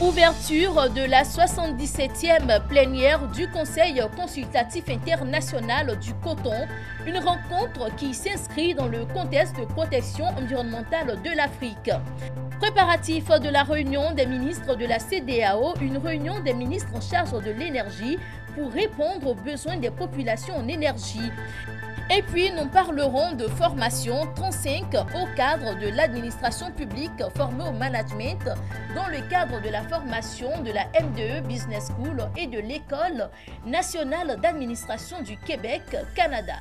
Ouverture de la 77e plénière du Conseil consultatif international du coton, une rencontre qui s'inscrit dans le contexte de protection environnementale de l'Afrique. Préparatif de la réunion des ministres de la CEDEAO, une réunion des ministres en charge de l'énergie pour répondre aux besoins des populations en énergie. Et puis, nous parlerons de formation 35 au cadre de l'administration publique formée au management dans le cadre de la formation de la MDE Business School et de l'École nationale d'administration du Québec, Canada.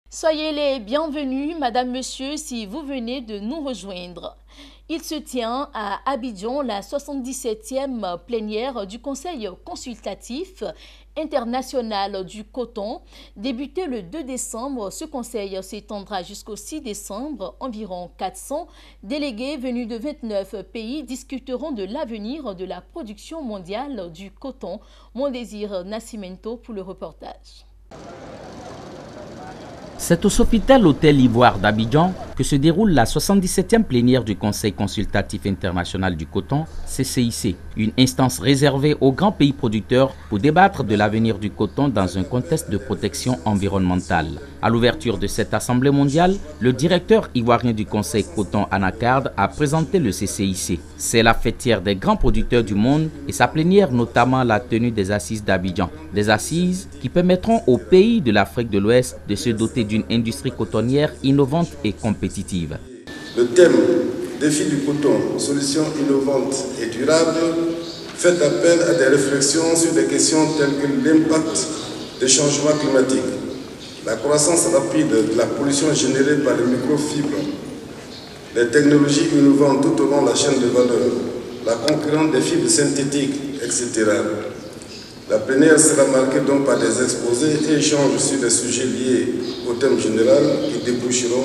Soyez les bienvenus, Madame, Monsieur, si vous venez de nous rejoindre. Il se tient à Abidjan la 77e plénière du Conseil consultatif international du coton. Débuté le 2 décembre, ce conseil s'étendra jusqu'au 6 décembre. Environ 400 délégués venus de 29 pays discuteront de l'avenir de la production mondiale du coton. Mon désir Nascimento pour le reportage. C'est au Sofitel Hôtel Ivoire d'Abidjan que se déroule la 77e plénière du Conseil consultatif international du coton, CCIC, une instance réservée aux grands pays producteurs pour débattre de l'avenir du coton dans un contexte de protection environnementale. À l'ouverture de cette assemblée mondiale, le directeur ivoirien du Conseil coton Anacard a présenté le CCIC. C'est la fêtière des grands producteurs du monde et sa plénière notamment la tenue des assises d'Abidjan. Des assises qui permettront aux pays de l'Afrique de l'Ouest de se doter d'une industrie cotonnière innovante et compétitive. Le thème « Défi du coton, solutions innovantes et durables » fait appel à des réflexions sur des questions telles que l'impact des changements climatiques, la croissance rapide de la pollution générée par les microfibres, les technologies innovantes tout au long de la chaîne de valeur, la concurrence des fibres synthétiques, etc. La plénière sera marquée donc par des exposés et échanges sur des sujets liés au thème général qui déboucheront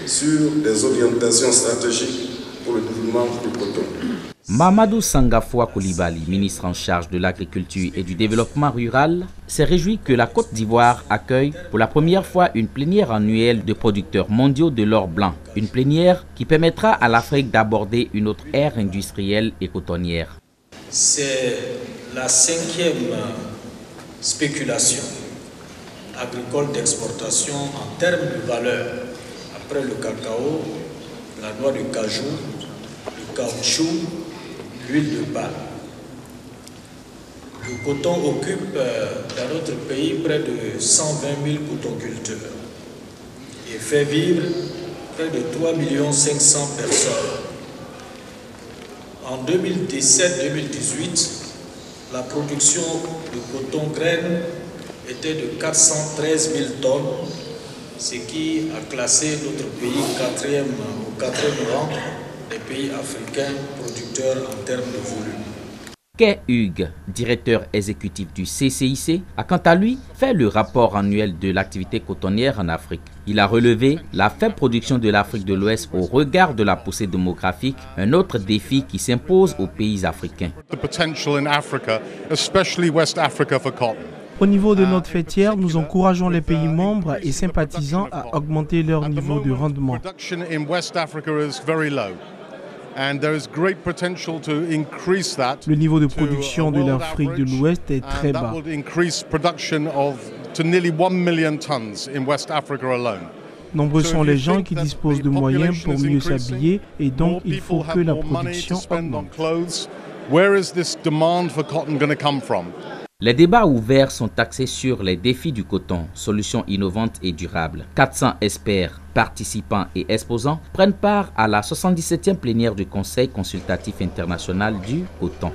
sur des orientations stratégiques pour le développement du coton. Mamadou Sangafoua Koulibaly, ministre en charge de l'agriculture et du développement rural, s'est réjoui que la Côte d'Ivoire accueille pour la première fois une plénière annuelle de producteurs mondiaux de l'or blanc. Une plénière qui permettra à l'Afrique d'aborder une autre ère industrielle et cotonnière. C'est la 5e spéculation agricole d'exportation en termes de valeur, après le cacao, la noix de cajou, le caoutchouc, l'huile de palme. Le coton occupe dans notre pays près de 120 000 cotonculteurs et fait vivre près de 3 500 000 personnes. En 2017-2018, la production de coton graine était de 413 000 tonnes, ce qui a classé notre pays au 4e rang des pays africains producteurs en termes de volume. Kay Hugues, directeur exécutif du CCIC, a quant à lui fait le rapport annuel de l'activité cotonnière en Afrique. Il a relevé la faible production de l'Afrique de l'Ouest au regard de la poussée démographique, un autre défi qui s'impose aux pays africains. Au niveau de notre fêtière, nous encourageons les pays membres et sympathisants à augmenter leur niveau de rendement. Le niveau de production de l'Afrique de l'Ouest est très bas. Nombreux sont les gens qui disposent de moyens pour mieux s'habiller et donc il faut que la production augmente. Les débats ouverts sont axés sur les défis du coton, solutions innovantes et durables. 400 experts, participants et exposants prennent part à la 77e plénière du Conseil consultatif international du coton.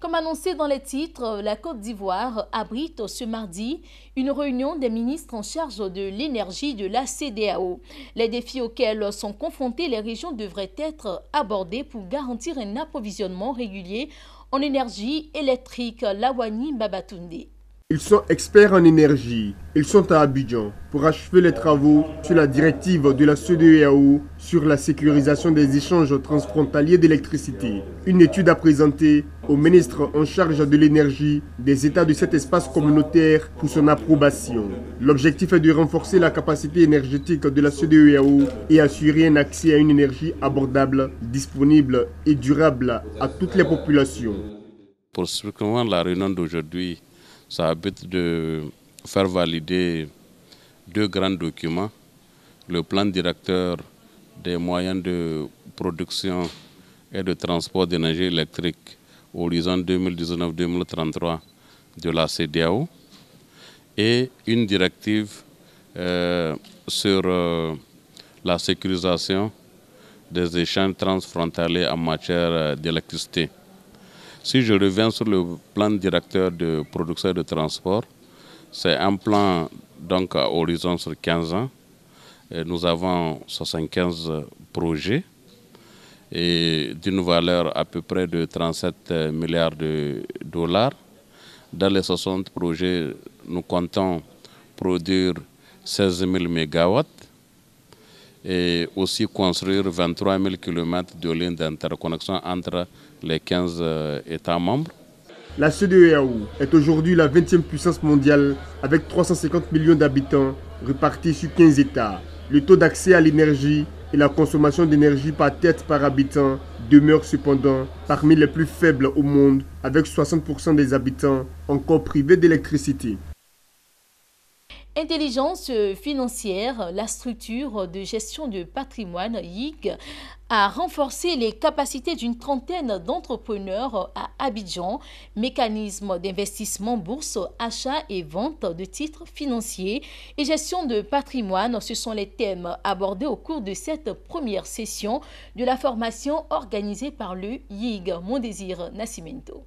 Comme annoncé dans les titres, la Côte d'Ivoire abrite ce mardi une réunion des ministres en charge de l'énergie de la CEDEAO. Les défis auxquels sont confrontées les régions devraient être abordés pour garantir un approvisionnement régulier en énergie électrique. Lawani Babatunde. Ils sont experts en énergie. Ils sont à Abidjan pour achever les travaux sur la directive de la CEDEAO sur la sécurisation des échanges transfrontaliers d'électricité. Une étude à présenter au ministre en charge de l'énergie des États de cet espace communautaire pour son approbation. L'objectif est de renforcer la capacité énergétique de la CEDEAO et assurer un accès à une énergie abordable, disponible et durable à toutes les populations. Pour spécifiquement la réunion d'aujourd'hui, ça a but de faire valider deux grands documents. Le plan directeur des moyens de production et de transport d'énergie électrique horizon 2019-2033 de la CEDEAO et une directive sur la sécurisation des échanges transfrontaliers en matière d'électricité. Si je reviens sur le plan directeur de production et de transport, c'est un plan donc à horizon sur 15 ans. Et nous avons 75 projets et d'une valeur à peu près de 37 milliards de dollars. Dans les 60 projets, nous comptons produire 16 000 mégawatts et aussi construire 23 000 km de lignes d'interconnexion entre les 15 États membres. La CEDEAO est aujourd'hui la 20e puissance mondiale avec 350 millions d'habitants répartis sur 15 États. Le taux d'accès à l'énergie et la consommation d'énergie par tête par habitant demeurent cependant parmi les plus faibles au monde, avec 60% des habitants encore privés d'électricité. Intelligence financière, la structure de gestion de patrimoine YIG a renforcé les capacités d'une trentaine d'entrepreneurs à Abidjan. Mécanisme d'investissement bourse, achat et vente de titres financiers et gestion de patrimoine, ce sont les thèmes abordés au cours de cette première session de la formation organisée par le YIG. Mon désir Nascimento.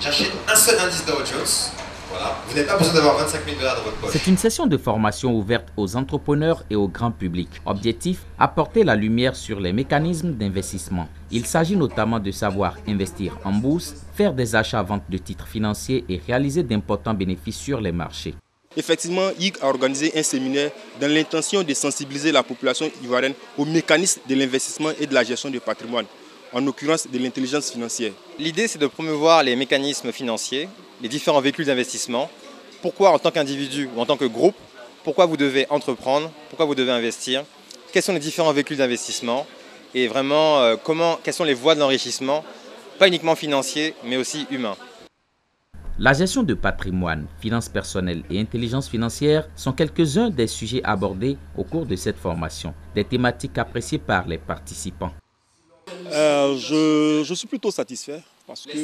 J'achète un seul indice Dow Jones. Voilà. Vous n'avez pas besoin d'avoir 25 000 $ dans votre poche. C'est une session de formation ouverte aux entrepreneurs et au grand public. Objectif, apporter la lumière sur les mécanismes d'investissement. Il s'agit notamment de savoir investir en bourse, faire des achats-ventes de titres financiers et réaliser d'importants bénéfices sur les marchés. Effectivement, YIG a organisé un séminaire dans l'intention de sensibiliser la population ivoirienne aux mécanismes de l'investissement et de la gestion du patrimoine, en l'occurrence de l'intelligence financière. L'idée, c'est de promouvoir les mécanismes financiers, les différents véhicules d'investissement. Pourquoi en tant qu'individu ou en tant que groupe, pourquoi vous devez entreprendre, pourquoi vous devez investir, quels sont les différents véhicules d'investissement et vraiment quelles sont les voies de l'enrichissement, pas uniquement financier mais aussi humain. La gestion de patrimoine, finances personnelles et intelligence financière sont quelques-uns des sujets abordés au cours de cette formation, des thématiques appréciées par les participants. Je suis plutôt satisfait parce que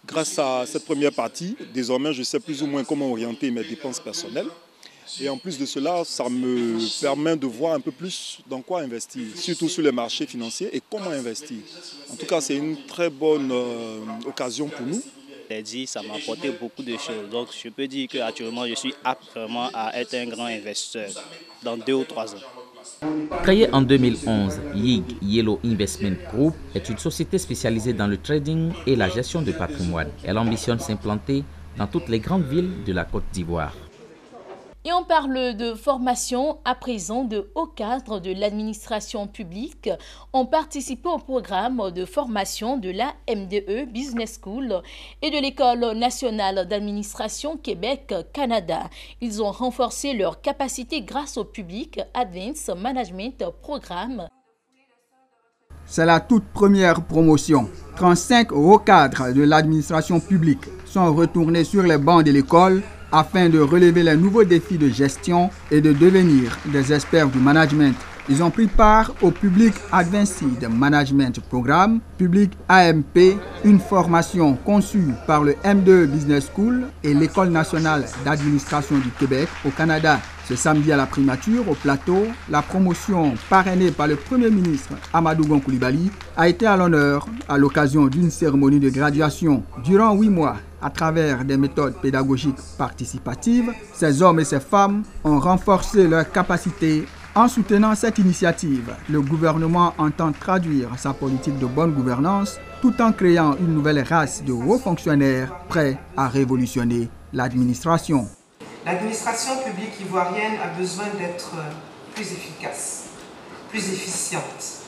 grâce à cette première partie, désormais je sais plus ou moins comment orienter mes dépenses personnelles. Et en plus de cela, ça me permet de voir un peu plus dans quoi investir, surtout sur les marchés financiers et comment investir. En tout cas, c'est une très bonne occasion pour nous. Ça m'a apporté beaucoup de choses. Donc je peux dire qu'actuellement je suis apte vraiment à être un grand investisseur dans 2 ou 3 ans. Créée en 2011, YIG Yellow Investment Group est une société spécialisée dans le trading et la gestion de patrimoine. Elle ambitionne s'implanter dans toutes les grandes villes de la Côte d'Ivoire. Et on parle de formation à présent. De hauts cadres de l'administration publique ont participé au programme de formation de la MDE Business School et de l'École nationale d'administration Québec-Canada. Ils ont renforcé leurs capacités grâce au Public Advanced Management Programme. C'est la toute première promotion. 35 hauts cadres de l'administration publique sont retournés sur les bancs de l'école afin de relever les nouveaux défis de gestion et de devenir des experts du management. Ils ont pris part au Public Advanced Management Programme, Public AMP, une formation conçue par le M2 Business School et l'École nationale d'administration du Québec au Canada. Ce samedi à la primature, au plateau, la promotion parrainée par le Premier ministre Amadou Gon Coulibaly a été à l'honneur à l'occasion d'une cérémonie de graduation. Durant 8 mois, à travers des méthodes pédagogiques participatives, ces hommes et ces femmes ont renforcé leurs capacités. En soutenant cette initiative, le gouvernement entend traduire sa politique de bonne gouvernance tout en créant une nouvelle race de hauts fonctionnaires prêts à révolutionner l'administration. L'administration publique ivoirienne a besoin d'être plus efficace, plus efficiente.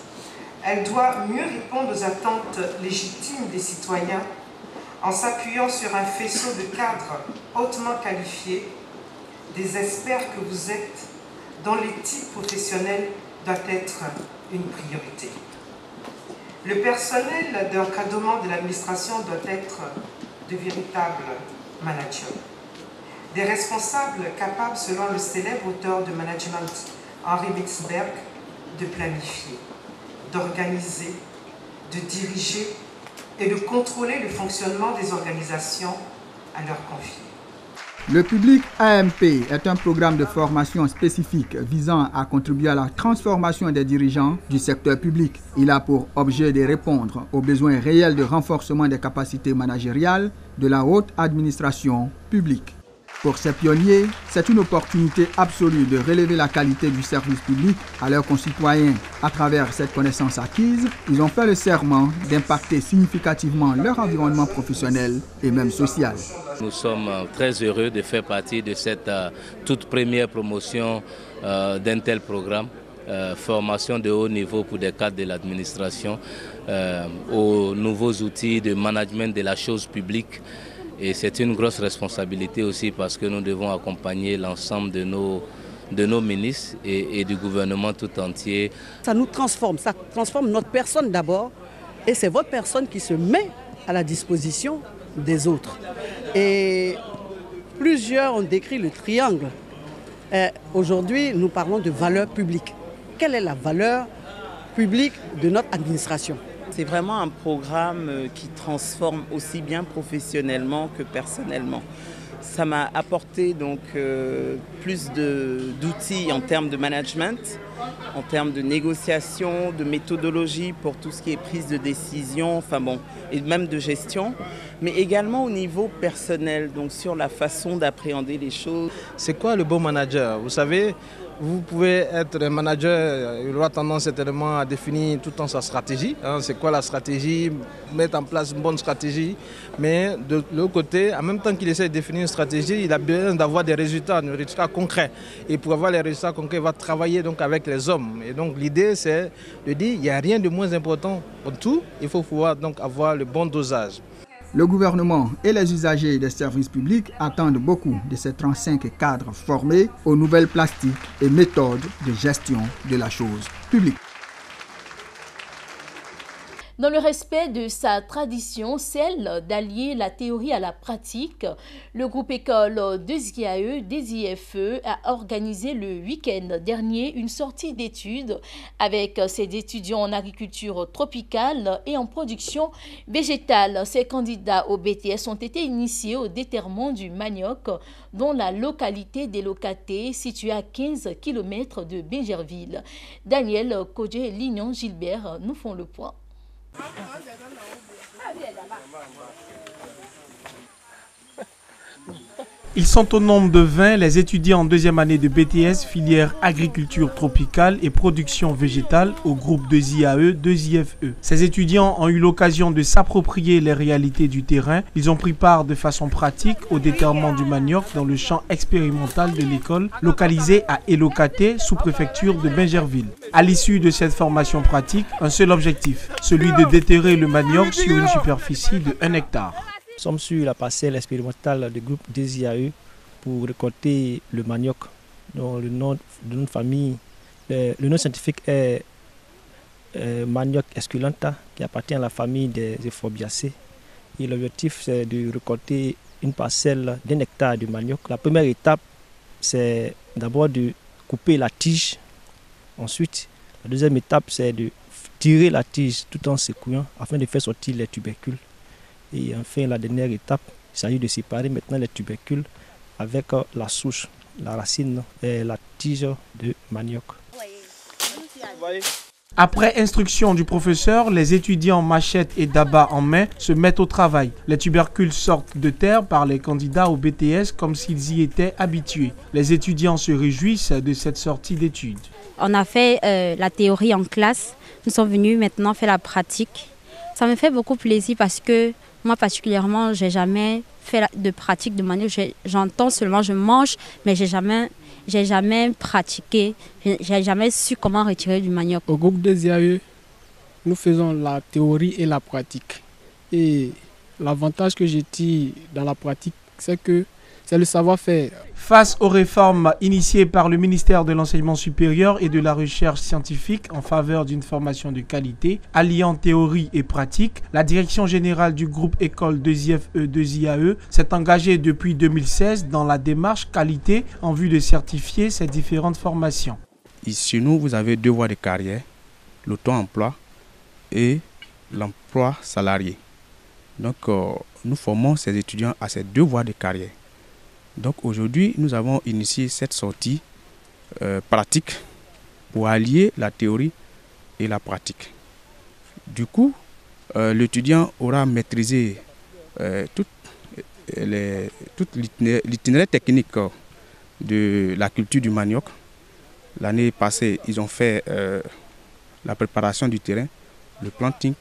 Elle doit mieux répondre aux attentes légitimes des citoyens en s'appuyant sur un faisceau de cadres hautement qualifiés, des experts que vous êtes, dont l'éthique professionnelle doit être une priorité. Le personnel d'encadrement de l'administration doit être de véritables managers. Des responsables capables, selon le célèbre auteur de management Henri Witzberg, de planifier, d'organiser, de diriger et de contrôler le fonctionnement des organisations à leur confier. Le Public AMP est un programme de formation spécifique visant à contribuer à la transformation des dirigeants du secteur public. Il a pour objet de répondre aux besoins réels de renforcement des capacités managériales de la haute administration publique. Pour ces pionniers, c'est une opportunité absolue de relever la qualité du service public à leurs concitoyens. À travers cette connaissance acquise, ils ont fait le serment d'impacter significativement leur environnement professionnel et même social. Nous sommes très heureux de faire partie de cette toute première promotion d'un tel programme. Formation de haut niveau pour des cadres de l'administration, aux nouveaux outils de management de la chose publique. Et c'est une grosse responsabilité aussi parce que nous devons accompagner l'ensemble de nos ministres et du gouvernement tout entier. Ça nous transforme, ça transforme notre personne d'abord et c'est votre personne qui se met à la disposition des autres. Et plusieurs ont décrit le triangle. Aujourd'hui, nous parlons de valeur publique. Quelle est la valeur publique de notre administration ? C'est vraiment un programme qui transforme aussi bien professionnellement que personnellement. Ça m'a apporté donc plus d'outils en termes de management, en termes de négociation, de méthodologie pour tout ce qui est prise de décision, enfin bon, et même de gestion, mais également au niveau personnel, donc sur la façon d'appréhender les choses. C'est quoi le bon manager ? Vous savez, vous pouvez être un manager, il aura tendance certainement à définir tout le temps sa stratégie. C'est quoi la stratégie, mettre en place une bonne stratégie. Mais de l'autre côté, en même temps qu'il essaie de définir une stratégie, il a besoin d'avoir des résultats concrets. Et pour avoir les résultats concrets, il va travailler donc avec les hommes. Et donc l'idée, c'est de dire qu'il n'y a rien de moins important pour tout. Il faut pouvoir donc avoir le bon dosage. Le gouvernement et les usagers des services publics attendent beaucoup de ces 35 cadres formés aux nouvelles plastiques et méthodes de gestion de la chose publique. Dans le respect de sa tradition, celle d'allier la théorie à la pratique, le groupe école des IAE, des IFE a organisé le week-end dernier une sortie d'études avec ses étudiants en agriculture tropicale et en production végétale. Ces candidats au BTS ont été initiés au déterrement du manioc dans la localité des Locatés, située à 15 km de Bingerville. Daniel Kodje et Lignon Gilbert nous font le point. Ils sont au nombre de 20, les étudiants en deuxième année de BTS, filière agriculture tropicale et production végétale au groupe 2IAE, 2IFE. Ces étudiants ont eu l'occasion de s'approprier les réalités du terrain. Ils ont pris part de façon pratique au déterrement du manioc dans le champ expérimental de l'école localisé à Elokaté, sous-préfecture de Bingerville. À l'issue de cette formation pratique, un seul objectif, celui de déterrer le manioc sur une superficie de 1 hectare. Nous sommes sur la parcelle expérimentale du groupe 2IAE pour récolter le manioc, dont le nom de notre famille, le nom scientifique est Manioc esculenta, qui appartient à la famille des Euphorbiacées. Et l'objectif, c'est de récolter une parcelle d'1 hectare de manioc. La première étape, c'est d'abord de couper la tige. Ensuite, la deuxième étape, c'est de tirer la tige tout en secouant afin de faire sortir les tubercules. Et enfin, la dernière étape, il s'agit de séparer maintenant les tubercules avec la souche, la racine et la tige de manioc. Après instruction du professeur, les étudiants machettes et dabas en main se mettent au travail. Les tubercules sortent de terre par les candidats au BTS comme s'ils y étaient habitués. Les étudiants se réjouissent de cette sortie d'études. On a fait la théorie en classe. Nous sommes venus maintenant faire la pratique. Ça me fait beaucoup plaisir parce que moi particulièrement, j'ai jamais fait de pratique de manioc. J'entends seulement, je mange, mais j'ai jamais pratiqué, j'ai jamais su comment retirer du manioc. Au groupe des IAE, nous faisons la théorie et la pratique. Et l'avantage que je tire dans la pratique, c'est que c'est le savoir-faire. Face aux réformes initiées par le ministère de l'Enseignement supérieur et de la Recherche scientifique en faveur d'une formation de qualité, alliant théorie et pratique, la direction générale du groupe école 2IFE-2IAE s'est engagée depuis 2016 dans la démarche qualité en vue de certifier ces différentes formations. Ici, nous, vous avez deux voies de carrière, l'auto-emploi et l'emploi salarié. Donc, nous formons ces étudiants à ces deux voies de carrière. Donc aujourd'hui, nous avons initié cette sortie pratique pour allier la théorie et la pratique. Du coup, l'étudiant aura maîtrisé tout l'itinéraire technique de la culture du manioc. L'année passée, ils ont fait la préparation du terrain, le planting,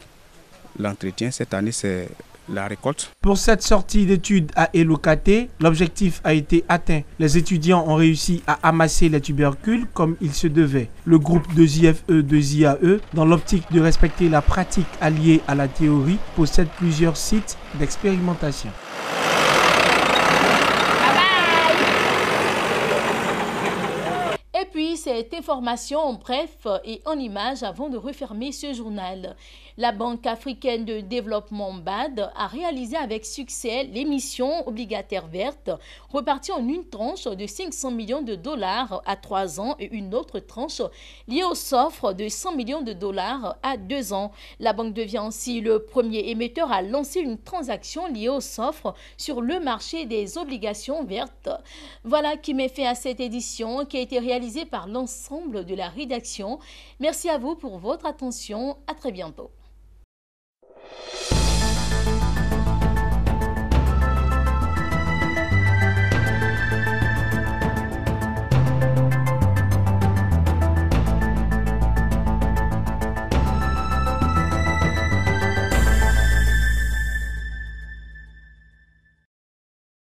l'entretien. Cette année, c'est la récolte. Pour cette sortie d'études à Elokate, l'objectif a été atteint. Les étudiants ont réussi à amasser les tubercules comme il se devait. Le groupe 2IFE-2IAE, dans l'optique de respecter la pratique alliée à la théorie, possède plusieurs sites d'expérimentation. Et puis, cette information en bref et en images avant de refermer ce journal. La Banque africaine de développement BAD a réalisé avec succès l'émission obligataire verte, repartie en une tranche de 500 millions de dollars à 3 ans et une autre tranche liée au SOFR de 100 millions de dollars à 2 ans. La banque devient ainsi le premier émetteur à lancer une transaction liée au SOFR sur le marché des obligations vertes. Voilà qui met fin à cette édition qui a été réalisée par l'ensemble de la rédaction. Merci à vous pour votre attention. À très bientôt.